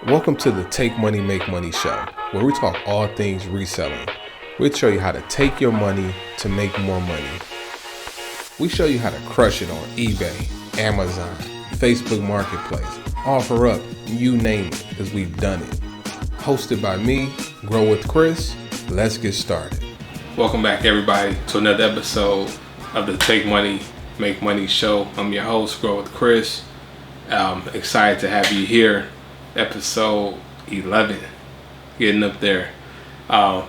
Welcome to the Take Money, Make Money show, where we talk all things reselling. We'll show you how to take your money to make more money. We show you how to crush it on eBay, Amazon, Facebook Marketplace, OfferUp, you name it, because we've done it. Hosted by me, GrowWithChris. Let's get started. Welcome back, everybody, to another episode of the Take Money, Make Money show. I'm your host, GrowWithChris. Excited to have you here. Episode 11, getting up there.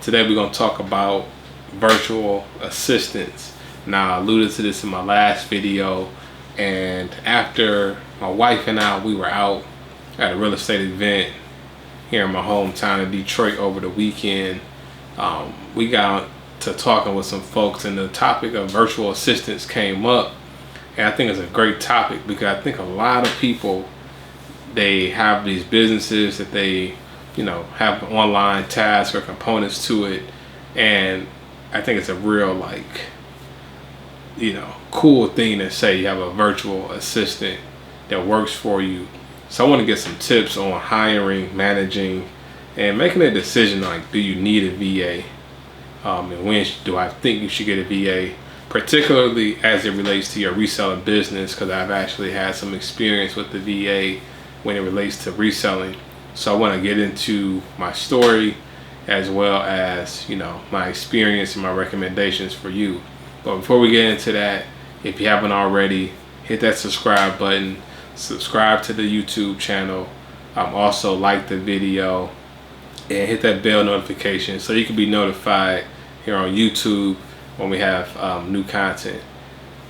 Today we're going to talk about virtual assistants. Now, I alluded to this in my last video, and after my wife and I, we were out at a real estate event here in my hometown of Detroit over the weekend. We got to talking with some folks, and the topic of virtual assistants came up, and I think it's a great topic because I think a lot of people, they have these businesses that they, have online tasks or components to it. And I think it's a real, cool thing to say you have a virtual assistant that works for you. So I want to get some tips on hiring, managing, and making a decision like, do you need a VA? And when do I think you should get a VA? Particularly as it relates to your reselling business, because I've actually had some experience with the VA when it relates to reselling. So I want to get into my story as well as, my experience and my recommendations for you. But before we get into that, if you haven't already, hit that subscribe button, subscribe to the YouTube channel, also like the video, and hit that bell notification so you can be notified here on YouTube when we have new content.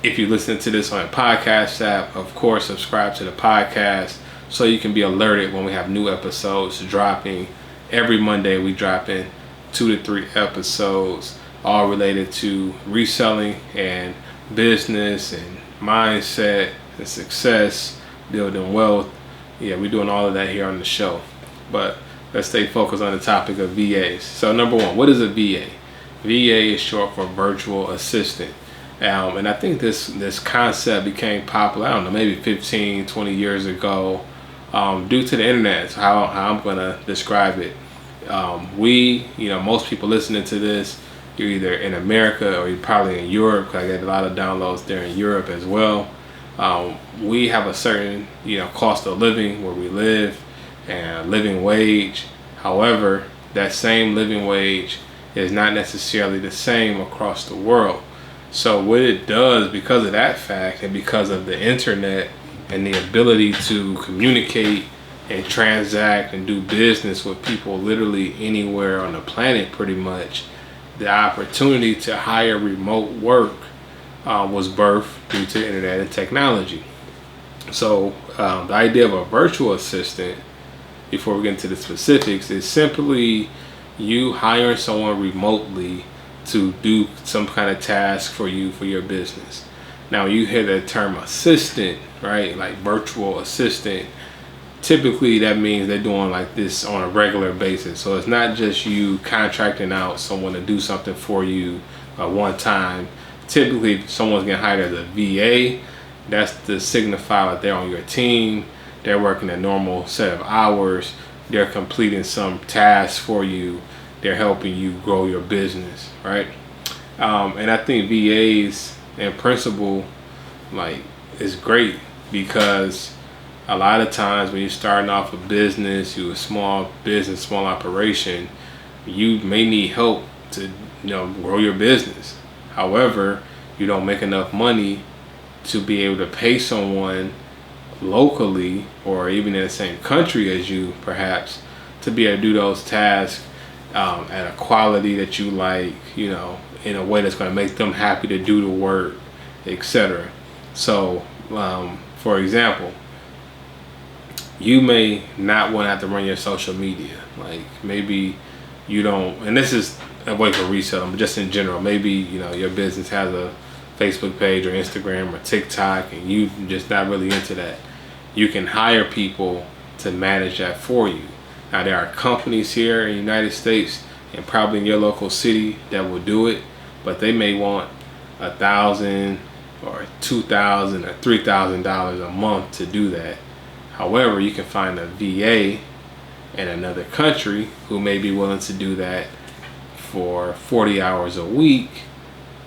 If you listen to this on a podcast app, of course, subscribe to the podcast so you can be alerted when we have new episodes dropping. Every Monday we drop in 2 to 3 episodes, all related to reselling and business and mindset and success, building wealth. Yeah, we're doing all of that here on the show. But let's stay focused on the topic of VAs. So number one, what is a VA? VA is short for virtual assistant. And I think this concept became popular, I don't know, maybe 15, 20 years ago, due to the internet. So how I'm going to describe it. Most people listening to this, you're either in America or you're probably in Europe, because I get a lot of downloads there in Europe as well. We have a certain, cost of living where we live and living wage. However, that same living wage is not necessarily the same across the world. So what it does, because of that fact and because of the internet and the ability to communicate and transact and do business with people literally anywhere on the planet pretty much, the opportunity to hire remote work was birthed due to the internet and technology. So the idea of a virtual assistant, before we get into the specifics, is simply you hiring someone remotely to do some kind of task for you for your business. Now you hear the term assistant, right? Like virtual assistant. Typically that means they're doing like this on a regular basis. So it's not just you contracting out someone to do something for you one time. Typically someone's getting hired as a VA. That's to signify that they're on your team. They're working a normal set of hours. They're completing some tasks for you. They're helping you grow your business, right? And I think VAs in principle, is great because a lot of times when you're starting off a business, you're a small business, small operation, you may need help to, grow your business. However, you don't make enough money to be able to pay someone locally or even in the same country as you, perhaps, to be able to do those tasks at a quality that you like, in a way that's going to make them happy to do the work, etc. So, for example, you may not want to have to run your social media. Like maybe you don't, and this is a way for reselling, but just in general, maybe, your business has a Facebook page or Instagram or TikTok and you just not really into that. You can hire people to manage that for you. Now there are companies here in the United States and probably in your local city that will do it, but they may want $1,000 or $2,000 or $3,000 a month to do that. However, you can find a VA in another country who may be willing to do that for 40 hours a week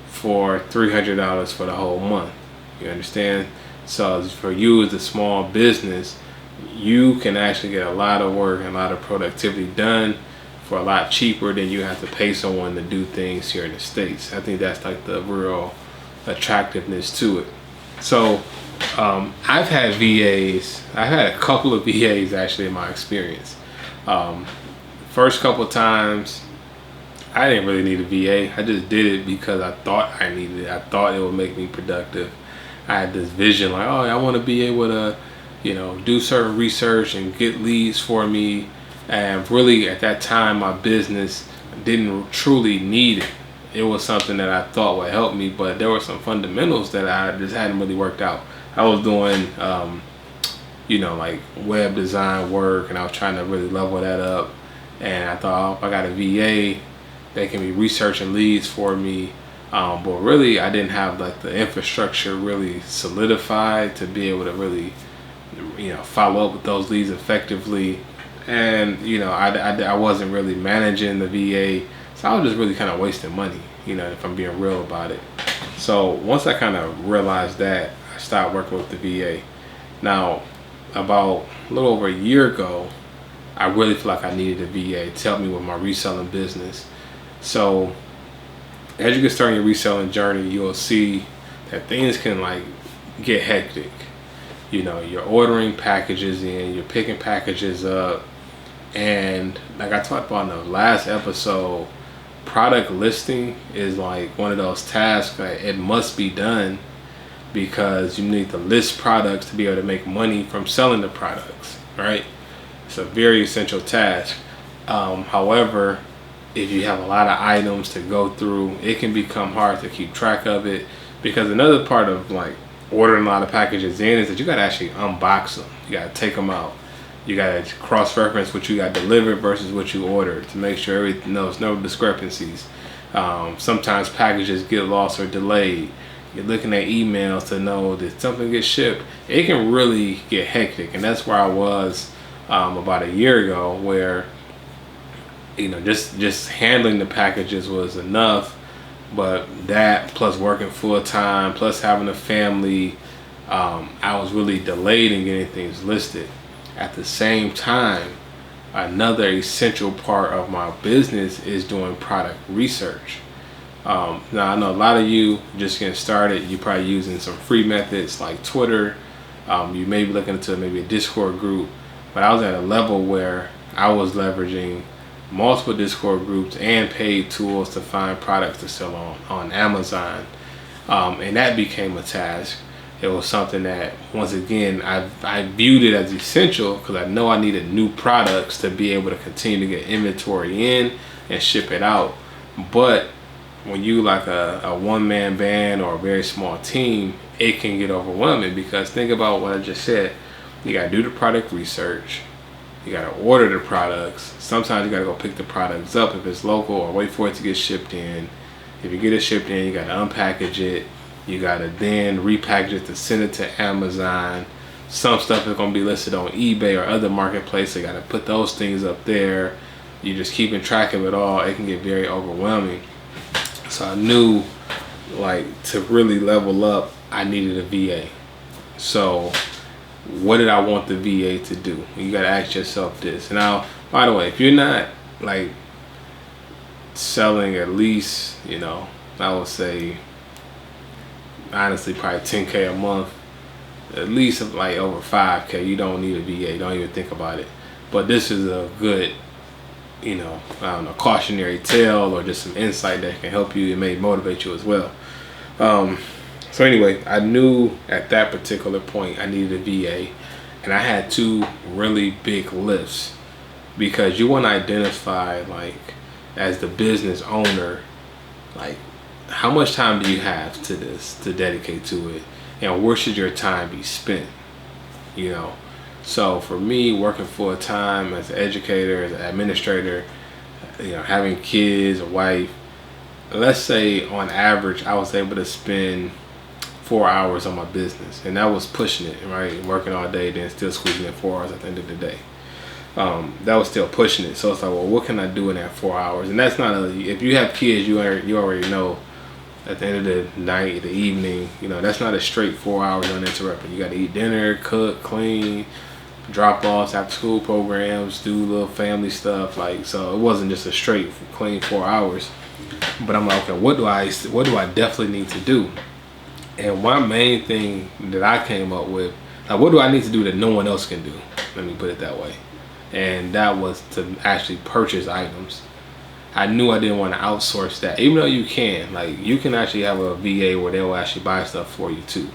for $300 for the whole month. You understand? So for you as a small business, you can actually get a lot of work and a lot of productivity done for a lot cheaper than you have to pay someone to do things here in the States. I think that's like the real attractiveness to it. So I've had VAs. I've had a couple of VAs actually in my experience. First couple of times, I didn't really need a VA. I just did it because I thought I needed it. I thought it would make me productive. I had this vision like, oh, I want to be able to, do certain research and get leads for me. And really at that time, my business didn't truly need it. It was something that I thought would help me, but there were some fundamentals that I just hadn't really worked out. I was doing, like web design work, and I was trying to really level that up. And I thought, oh, if I got a VA, they can be researching leads for me. But really, I didn't have like the infrastructure really solidified to be able to really, follow up with those leads effectively. And, I wasn't really managing the VA. So I was just really kind of wasting money, if I'm being real about it. So once I kind of realized that, I started working with the VA. Now, about a little over a year ago, I really feel like I needed a VA to help me with my reselling business. So as you get started your reselling journey, you'll see that things can like get hectic. You're ordering packages in, you're picking packages up, and like I talked about in the last episode, product listing is like one of those tasks that it must be done because you need to list products to be able to make money from selling the products, right? It's a very essential task. However, if you have a lot of items to go through, it can become hard to keep track of it, because another part of like ordering a lot of packages in is that you got to actually unbox them. You got to take them out. You got to cross-reference what you got delivered versus what you ordered to make sure everything, there's no discrepancies. Sometimes packages get lost or delayed. You're looking at emails to know that something gets shipped. It can really get hectic, and that's where I was about a year ago, where just handling the packages was enough, but that plus working full-time plus having a family, I was really delayed in getting things listed. At the same time, another essential part of my business is doing product research. Now I know a lot of you just getting started, you're probably using some free methods like Twitter. You may be looking into maybe a Discord group, but I was at a level where I was leveraging multiple Discord groups and paid tools to find products to sell on Amazon. And that became a task. It was something that, once again, I viewed it as essential because I know I needed new products to be able to continue to get inventory in and ship it out. But when you like a one-man band or a very small team, it can get overwhelming, because think about what I just said. You got to do the product research. You got to order the products. Sometimes you got to go pick the products up if it's local, or wait for it to get shipped in. If you get it shipped in, you got to unpackage it. You got to then repackage it to send it to Amazon. Some stuff is going to be listed on eBay or other marketplaces. You got to put those things up there. You're just keeping track of it all. It can get very overwhelming. So I knew, like, to really level up, I needed a VA. So what did I want the VA to do? You got to ask yourself this. Now, by the way, if you're not like selling at least, I would say honestly probably 10K a month, at least like over 5K, you don't need a VA. Don't even think about it. But this is a good, cautionary tale, or just some insight that can help you. It may motivate you as well. So anyway, I knew at that particular point I needed a VA, and I had two really big lifts, because you want to identify, like, as the business owner, like, how much time do you have to this to dedicate to it, and where should your time be spent? So for me, working full time as an educator, as an administrator, having kids, a wife, let's say on average I was able to spend 4 hours on my business, and that was pushing it, right? Working all day, then still squeezing in 4 hours at the end of the day. that was still pushing it. So it's like, well, what can I do in that 4 hours? And that's not if you have kids, you already know at the end of the night, the evening, that's not a straight 4 hours uninterrupted. You got to eat dinner, cook, clean, drop offs, after school programs, do little family stuff. So it wasn't just a straight clean 4 hours. But I'm like, okay, what do I definitely need to do? And one main thing that I came up with, like, what do I need to do that no one else can do? Let me put it that way. And that was to actually purchase items. I knew I didn't want to outsource that, even though you can actually have a VA where they will actually buy stuff for you too.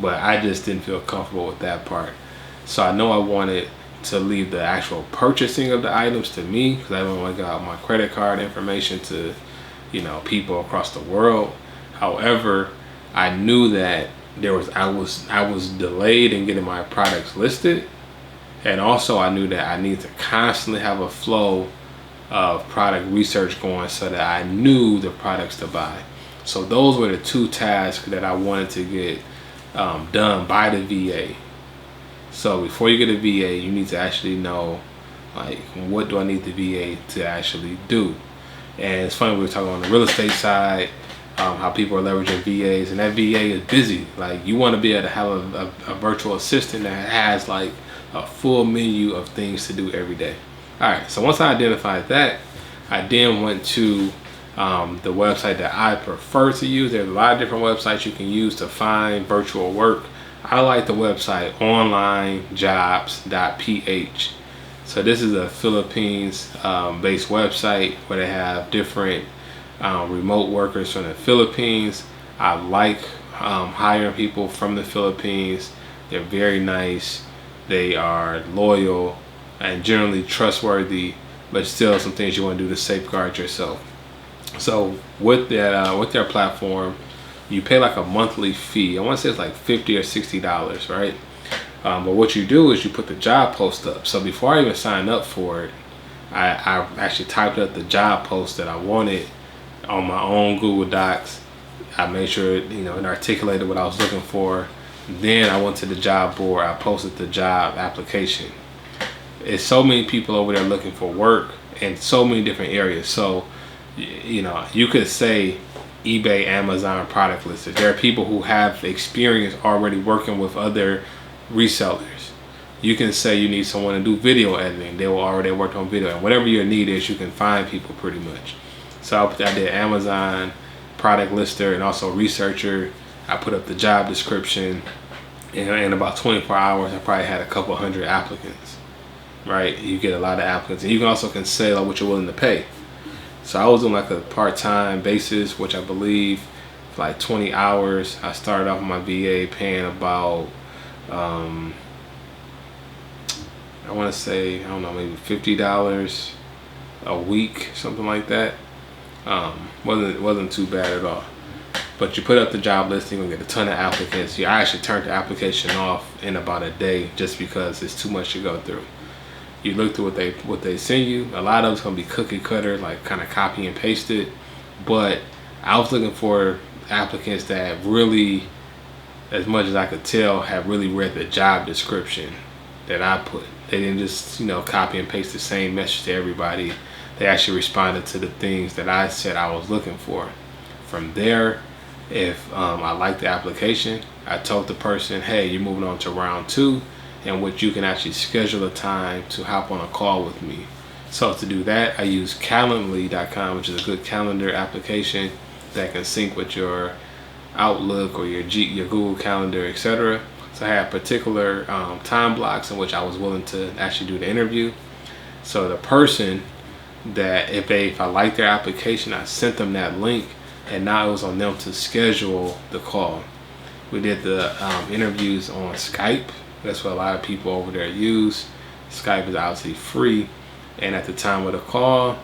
But I just didn't feel comfortable with that part. So I know I wanted to leave the actual purchasing of the items to me, because I don't want to give out my credit card information to, people across the world. However, I knew that I was delayed in getting my products listed, and also I knew that I need to constantly have a flow of product research going so that I knew the products to buy. So those were the two tasks that I wanted to get done by the VA. So before you get a VA, you need to actually know, like, what do I need the VA to actually do? And it's funny, we were talking on the real estate side, how people are leveraging VAs, and that VA is busy. Like, you want to be able to have a virtual assistant that has like a full menu of things to do every day. All right, so once I identified that, I then went to the website that I prefer to use. There's a lot of different websites you can use to find virtual work. I like the website onlinejobs.ph. So this is a Philippines based website where they have different remote workers from the Philippines. I like hiring people from the Philippines. They're very nice. They are loyal and generally trustworthy, but still some things you want to do to safeguard yourself. So with their platform, you pay like a monthly fee. I want to say it's like $50 or $60, right? But what you do is you put the job post up. So before I even signed up for it, I actually typed up the job post that I wanted on my own Google Docs. I made sure it articulated what I was looking for. Then I went to the job board. I posted the job application. It's so many people over there looking for work in so many different areas. So, you could say eBay, Amazon product listed. There are people who have experience already working with other resellers. You can say you need someone to do video editing. They will already work on video. And whatever your need is, you can find people pretty much. So I did Amazon, product lister, and also researcher. I put up the job description. And in about 24 hours, I probably had a couple hundred applicants. Right? You get a lot of applicants. And you can also say like what you're willing to pay. So I was doing like a part-time basis, which I believe for like 20 hours. I started off with my VA paying about I want to say, I don't know, maybe $50 a week, something like that. Wasn't too bad at all. But you put up the job listing and get a ton of applicants. I actually turned the application off in about a day just because it's too much to go through. You look through what they send you. A lot of it's gonna be cookie cutter, like kind of copy and paste it. But I was looking for applicants that really, as much as I could tell, have really read the job description that I put. They didn't just copy and paste the same message to everybody. They actually responded to the things that I said I was looking for. From there, if I liked the application, I told the person, hey, you're moving on to round 2, in which you can actually schedule a time to hop on a call with me. So to do that, I use Calendly.com, which is a good calendar application that can sync with your Outlook or your Google Calendar, etc. So I had particular time blocks in which I was willing to actually do the interview. So the person that if I liked their application, I sent them that link, and now it was on them to schedule the call. We did the interviews on Skype. That's what a lot of people over there use. Skype is obviously free, and at the time of the call,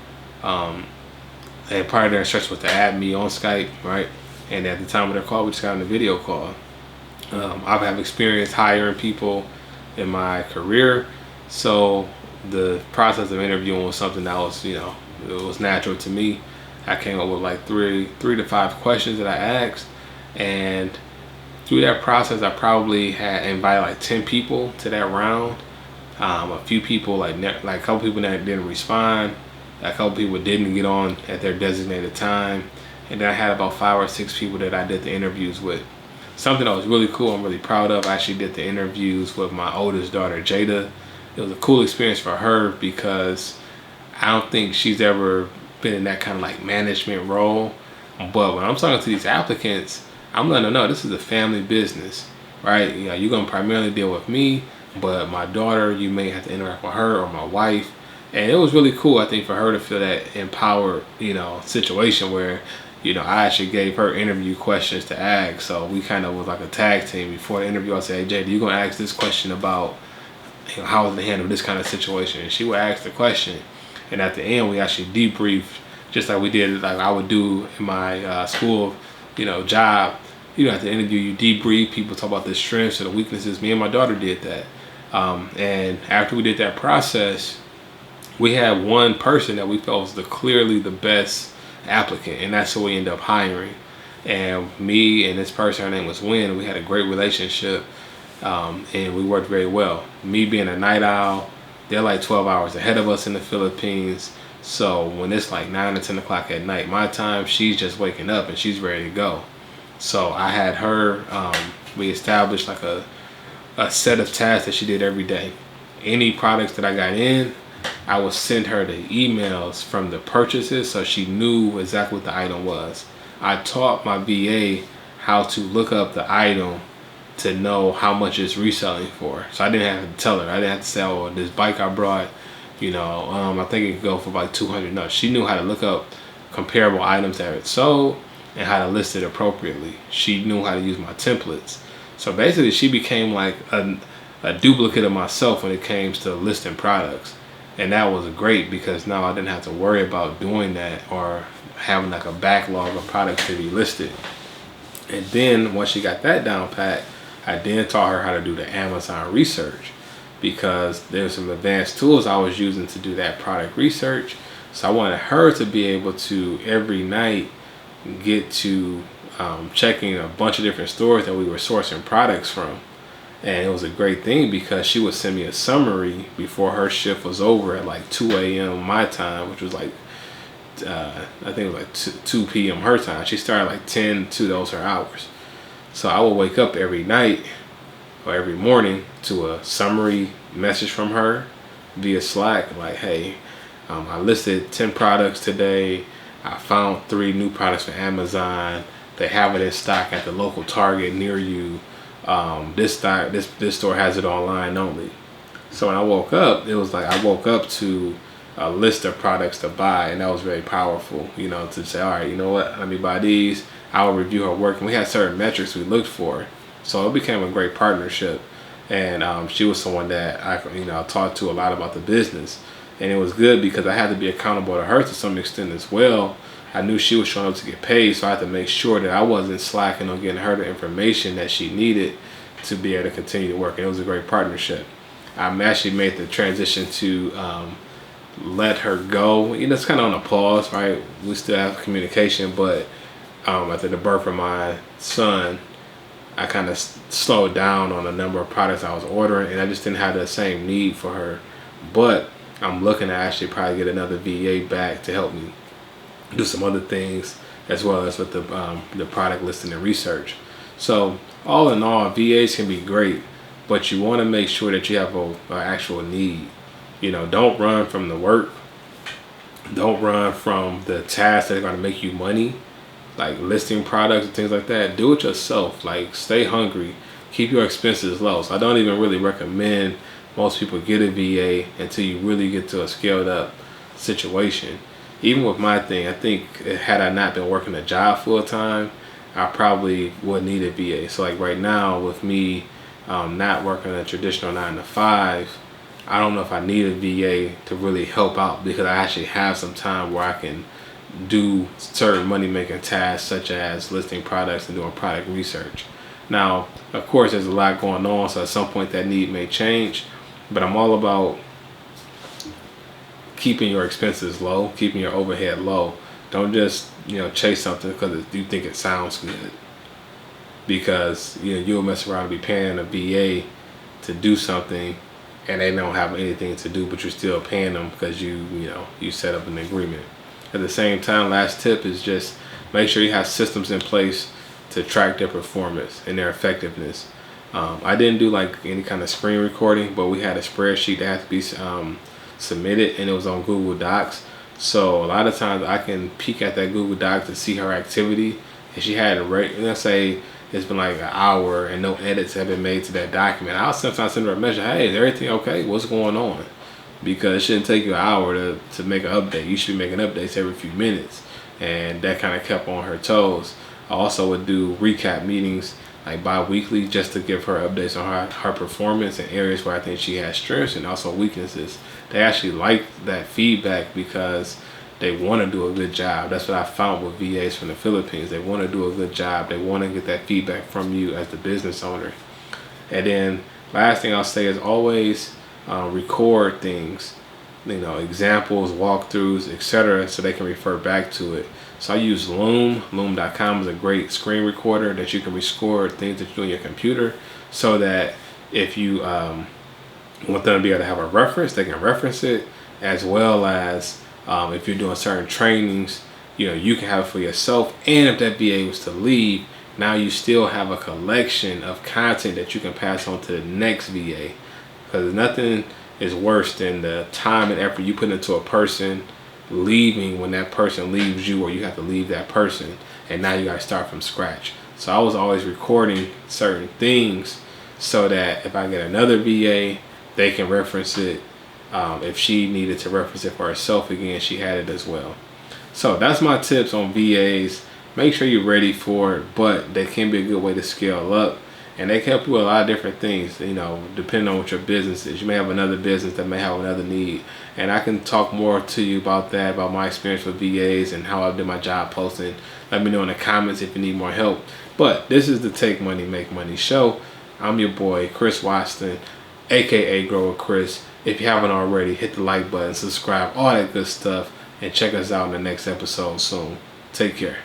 and part of their instructions was to add me on Skype, right? And at the time of their call, we just got on the video call. I've had experience hiring people in my career, so the process of interviewing was something that was, it was natural to me. I came up with like three to five questions that I asked, and through that process, I probably had invited like 10 people to that round. A few people like a couple people that didn't respond. A couple people didn't get on at their designated time, and then I had about 5 or 6 people that I did the interviews with. Something that was really cool, I'm really proud of. I actually did the interviews with my oldest daughter, Jada. It was a cool experience for her because I don't think she's ever been in that kind of like management role. But when I'm talking to these applicants, I'm letting them know this is a family business, right? You know, you're gonna primarily deal with me, but my daughter, you may have to interact with her or my wife. And it was really cool, I think, for her to feel that empowered, situation where, I actually gave her interview questions to ask. So we kind of was like a tag team. Before the interview, I said, hey, Jada, you're gonna ask this question about, how is to handle this kind of situation, and she would ask the question. And at the end, we actually debriefed, just like we did, like I would do in my school, job. At the interview, you debrief. People talk about the strengths or the weaknesses. Me and my daughter did that. And after we did that process, we had one person that we felt was clearly the best applicant, and that's who we ended up hiring. And me and this person, her name was Wynn, we had a great relationship, and we worked very well. Me being a night owl, they're like 12 hours ahead of us in the Philippines. So when it's like 9 or 10 o'clock at night my time, she's just waking up and she's ready to go. So I had her, we established like a set of tasks that she did every day. Any products that I got in, I would send her the emails from the purchases so she knew exactly what the item was. I taught my VA how to look up the item to know how much it's reselling for. So I didn't have to tell her. I didn't have to say, oh, this bike I brought, I think it could go for like 200. No, she knew how to look up comparable items that it sold and how to list it appropriately. She knew how to use my templates. So basically she became like a duplicate of myself when it came to listing products. And that was great because now I didn't have to worry about doing that or having like a backlog of products to be listed. And then once she got that down pat, I then taught her how to do the Amazon research, because there's some advanced tools I was using to do that product research. So I wanted her to be able to every night get to checking a bunch of different stores that we were sourcing products from. And it was a great thing because she would send me a summary before her shift was over at like 2 a.m. my time, which was like, I think it was like 2 p.m. her time. She started like 10 to those her hours. So I would wake up every night or every morning to a summary message from her via Slack, like, hey, I listed 10 products today. I found 3 new products for Amazon. They have it in stock at the local Target near you. This store has it online only. So when I woke up, it was like I woke up to a list of products to buy, and that was very powerful, to say, all right, you know what, let me buy these. I will review her work, and we had certain metrics we looked for. So it became a great partnership, and she was someone that I talked to a lot about the business, and it was good because I had to be accountable to her to some extent as well. I knew she was showing up to get paid, so I had to make sure that I wasn't slacking on getting her the information that she needed to be able to continue to work. And it was a great partnership. I actually made the transition to let her go. It's kind of on a pause, right? We still have communication, but after the birth of my son, I kind of slowed down on the number of products I was ordering, and I just didn't have the same need for her. But I'm looking to actually probably get another VA back to help me do some other things, as well as with the product listing and research. So all in all, VAs can be great, but you want to make sure that you have an actual need. Don't run from the work. Don't run from the tasks that are going to make you money, like listing products and things like that. Do it yourself. Like, stay hungry. Keep your expenses low. So I don't even really recommend most people get a VA until you really get to a scaled up situation. Even with my thing, I think had I not been working a job full time, I probably would need a VA. So like right now with me not working a traditional 9 to 5, I don't know if I need a VA to really help out, because I actually have some time where I can do certain money making tasks such as listing products and doing product research. Now, of course, there's a lot going on, so at some point that need may change, but I'm all about keeping your expenses low, keeping your overhead low. Don't just chase something because you think it sounds good, because you'll mess around and be paying a VA to do something and they don't have anything to do, but you're still paying them because you set up an agreement. At the same time, last tip is just make sure you have systems in place to track their performance and their effectiveness. I didn't do like any kind of screen recording, but we had a spreadsheet that had to be submitted, and it was on Google Docs. So a lot of times I can peek at that Google Doc to see her activity. And she had let's say it's been like an hour and no edits have been made to that document. I'll sometimes send her a message, hey, is everything okay? What's going on? Because it shouldn't take you an hour to make an update. You should be making updates every few minutes. And that kind of kept on her toes. I also would do recap meetings like bi-weekly just to give her updates on her performance and areas where I think she has strengths and also weaknesses. They actually like that feedback because they want to do a good job. That's what I found with VAs from the Philippines. They want to do a good job. They want to get that feedback from you as the business owner. And then last thing I'll say is always record things, examples, walkthroughs, etc., so they can refer back to it. So I use Loom. Loom.com is a great screen recorder that you can record things that you do on your computer, so that if you want them to be able to have a reference, they can reference it, as well as if you're doing certain trainings, you can have it for yourself. And if that VA was to leave, now you still have a collection of content that you can pass on to the next VA, because nothing is worse than the time and effort you put into a person leaving when that person leaves you, or you have to leave that person and now you got to start from scratch. So I was always recording certain things so that if I get another VA, they can reference it. If she needed to reference it for herself again, she had it as well. So that's my tips on VAs. Make sure you're ready for it, but they can be a good way to scale up. And they can help you with a lot of different things, depending on what your business is. You may have another business that may have another need. And I can talk more to you about that, about my experience with VAs and how I did my job posting. Let me know in the comments if you need more help. But this is the Take Money, Make Money show. I'm your boy, Chris Watson, aka GrowWithChris. If you haven't already, hit the like button, subscribe, all that good stuff. And check us out in the next episode soon. Take care.